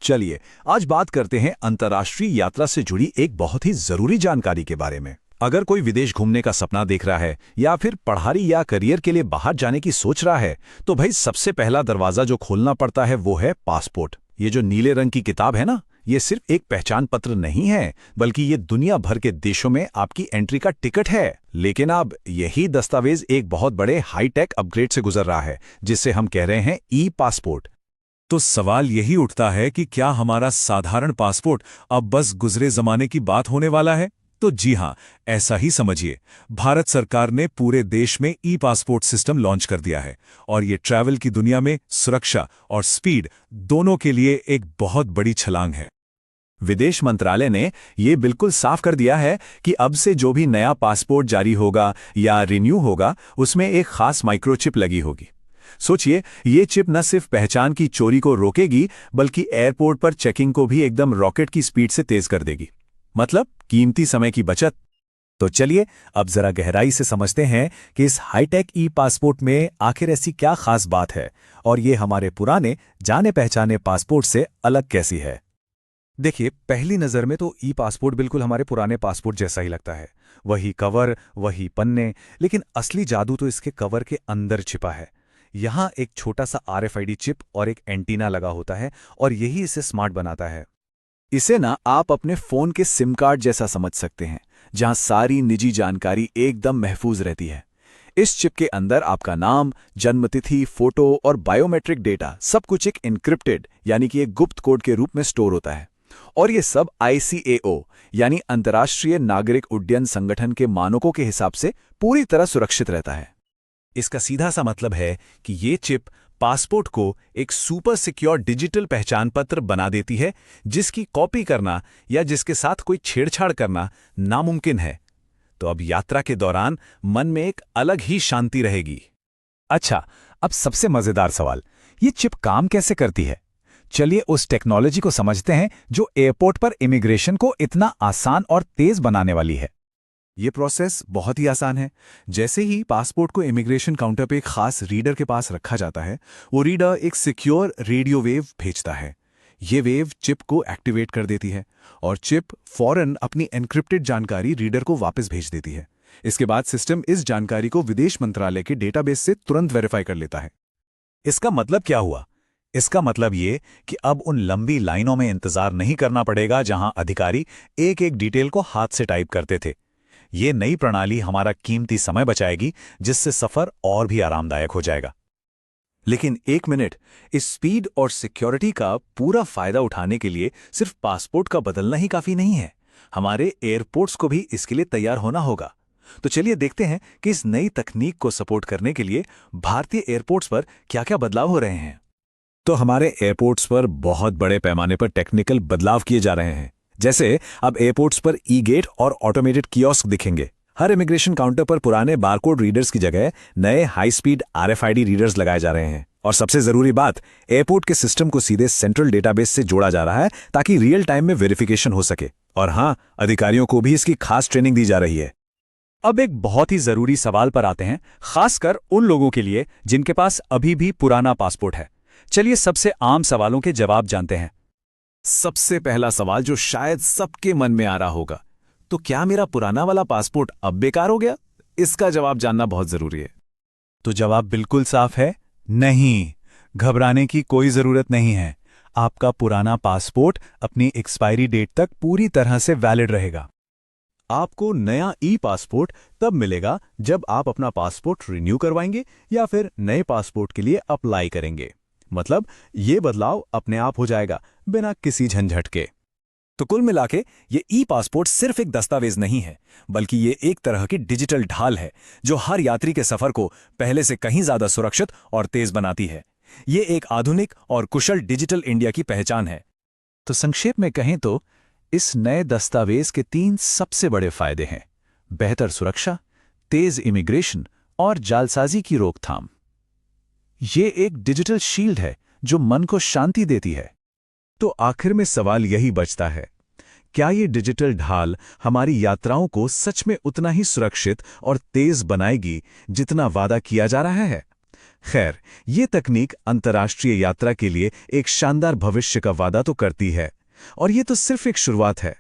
चलिए आज बात करते हैं अंतर्राष्ट्रीय यात्रा से जुड़ी एक बहुत ही जरूरी जानकारी के बारे में। अगर कोई विदेश घूमने का सपना देख रहा है या फिर पढ़ाई या करियर के लिए बाहर जाने की सोच रहा है, तो भाई सबसे पहला दरवाजा जो खोलना पड़ता है वो है पासपोर्ट। ये जो नीले रंग की किताब है ना, ये सिर्फ एक पहचान पत्र नहीं है, बल्कि ये दुनिया भर के देशों में आपकी एंट्री का टिकट है। लेकिन अब यही दस्तावेज एक बहुत बड़े हाईटेक अपग्रेड से गुजर रहा है, जिससे हम कह रहे हैं ई पासपोर्ट। तो सवाल यही उठता है कि क्या हमारा साधारण पासपोर्ट अब बस गुजरे जमाने की बात होने वाला है? तो जी हां, ऐसा ही समझिए। भारत सरकार ने पूरे देश में ई पासपोर्ट सिस्टम लॉन्च कर दिया है और ये ट्रैवल की दुनिया में सुरक्षा और स्पीड दोनों के लिए एक बहुत बड़ी छलांग है। विदेश मंत्रालय ने ये बिल्कुल साफ कर दिया है कि अब से जो भी नया पासपोर्ट जारी होगा या रिन्यू होगा, उसमें एक खास माइक्रोचिप लगी होगी। सोचिए, ये चिप न सिर्फ पहचान की चोरी को रोकेगी, बल्कि एयरपोर्ट पर चेकिंग को भी एकदम रॉकेट की स्पीड से तेज कर देगी। मतलब कीमती समय की बचत। तो चलिए अब जरा गहराई से समझते हैं कि इस हाईटेक ई पासपोर्ट में आखिर ऐसी क्या खास बात है और ये हमारे पुराने जाने पहचाने पासपोर्ट से अलग कैसी है। देखिए, पहली नज़र में तो ई पासपोर्ट बिल्कुल हमारे पुराने पासपोर्ट जैसा ही लगता है। वही कवर, वही पन्ने, लेकिन असली जादू तो इसके कवर के अंदर छिपा है। यहाँ एक छोटा सा RFID चिप और एक एंटीना लगा होता है और यही इसे स्मार्ट बनाता है। इसे ना आप अपने फोन के सिम कार्ड जैसा समझ सकते हैं, जहां सारी निजी जानकारी एकदम महफूज रहती है। इस चिप के अंदर आपका नाम, जन्मतिथि, फोटो और बायोमेट्रिक डेटा सब कुछ एक एन्क्रिप्टेड यानी कि एक गुप्त कोड के रूप में स्टोर होता है। और ये सब ICAO यानी अंतर्राष्ट्रीय नागरिक उड्डयन संगठन के मानकों के हिसाब से पूरी तरह सुरक्षित रहता है। इसका सीधा सा मतलब है कि ये चिप पासपोर्ट को एक सुपर सिक्योर डिजिटल पहचान पत्र बना देती है, जिसकी कॉपी करना या जिसके साथ कोई छेड़छाड़ करना नामुमकिन है। तो अब यात्रा के दौरान मन में एक अलग ही शांति रहेगी। अच्छा, अब सबसे मजेदार सवाल, ये चिप काम कैसे करती है? चलिए उस टेक्नोलॉजी को समझते हैं जो एयरपोर्ट पर इमिग्रेशन को इतना आसान और तेज बनाने वाली है। ये प्रोसेस बहुत ही आसान है। जैसे ही पासपोर्ट को इमिग्रेशन काउंटर पे एक खास रीडर के पास रखा जाता है, वो रीडर एक सिक्योर रेडियो वेव भेजता है। ये वेव चिप को एक्टिवेट कर देती है और चिप फौरन अपनी एन्क्रिप्टेड जानकारी रीडर को वापस भेज देती है। इसके बाद सिस्टम इस जानकारी को विदेश मंत्रालय के डेटाबेस से तुरंत वेरीफाई कर लेता है। इसका मतलब क्या हुआ? इसका मतलब ये कि अब उन लंबी लाइनों में इंतजार नहीं करना पड़ेगा जहां अधिकारी एक एक डिटेल को हाथ से टाइप करते थे। ये नई प्रणाली हमारा कीमती समय बचाएगी, जिससे सफर और भी आरामदायक हो जाएगा। लेकिन एक मिनट, इस स्पीड और सिक्योरिटी का पूरा फायदा उठाने के लिए सिर्फ पासपोर्ट का बदलना ही काफी नहीं है। हमारे एयरपोर्ट्स को भी इसके लिए तैयार होना होगा। तो चलिए देखते हैं कि इस नई तकनीक को सपोर्ट करने के लिए भारतीय एयरपोर्ट्स पर क्या-क्या बदलाव हो रहे हैं। तो हमारे एयरपोर्ट्स पर बहुत बड़े पैमाने पर टेक्निकल बदलाव किए जा रहे हैं। जैसे अब एयरपोर्ट्स पर ई-गेट और ऑटोमेटेड कियोस्क दिखेंगे। हर इमिग्रेशन काउंटर पर पुराने बारकोड रीडर्स की जगह नए हाई स्पीड RFID रीडर्स लगाए जा रहे हैं। और सबसे जरूरी बात, एयरपोर्ट के सिस्टम को सीधे सेंट्रल डेटाबेस से जोड़ा जा रहा है ताकि रियल टाइम में वेरिफिकेशन हो सके। और हाँ, अधिकारियों को भी इसकी खास ट्रेनिंग दी जा रही है। अब एक बहुत ही जरूरी सवाल पर आते हैं, खासकर उन लोगों के लिए जिनके पास अभी भी पुराना पासपोर्ट है। चलिए सबसे आम सवालों के जवाब जानते हैं। सबसे पहला सवाल जो शायद सबके मन में आ रहा होगा, तो क्या मेरा पुराना वाला पासपोर्ट अब बेकार हो गया? इसका जवाब जानना बहुत जरूरी है। तो जवाब बिल्कुल साफ है, नहीं। घबराने की कोई जरूरत नहीं है। आपका पुराना पासपोर्ट अपनी एक्सपायरी डेट तक पूरी तरह से वैलिड रहेगा। आपको नया ई पासपोर्ट तब मिलेगा जब आप अपना पासपोर्ट रिन्यू करवाएंगे या फिर नए पासपोर्ट के लिए अप्लाई करेंगे। मतलब ये बदलाव अपने आप हो जाएगा, बिना किसी झंझट के। तो कुल मिलाके ये ई पासपोर्ट सिर्फ एक दस्तावेज नहीं है, बल्कि ये एक तरह की डिजिटल ढाल है जो हर यात्री के सफर को पहले से कहीं ज्यादा सुरक्षित और तेज बनाती है। ये एक आधुनिक और कुशल डिजिटल इंडिया की पहचान है। तो संक्षेप में कहें तो इस नए दस्तावेज के 3 सबसे बड़े फायदे हैं: बेहतर सुरक्षा, तेज इमिग्रेशन और जालसाजी की रोकथाम। ये एक डिजिटल शील्ड है जो मन को शांति देती है। तो आखिर में सवाल यही बचता है, क्या ये डिजिटल ढाल हमारी यात्राओं को सच में उतना ही सुरक्षित और तेज बनाएगी जितना वादा किया जा रहा है? खैर, ये तकनीक अंतर्राष्ट्रीय यात्रा के लिए एक शानदार भविष्य का वादा तो करती है, और ये तो सिर्फ एक शुरुआत है।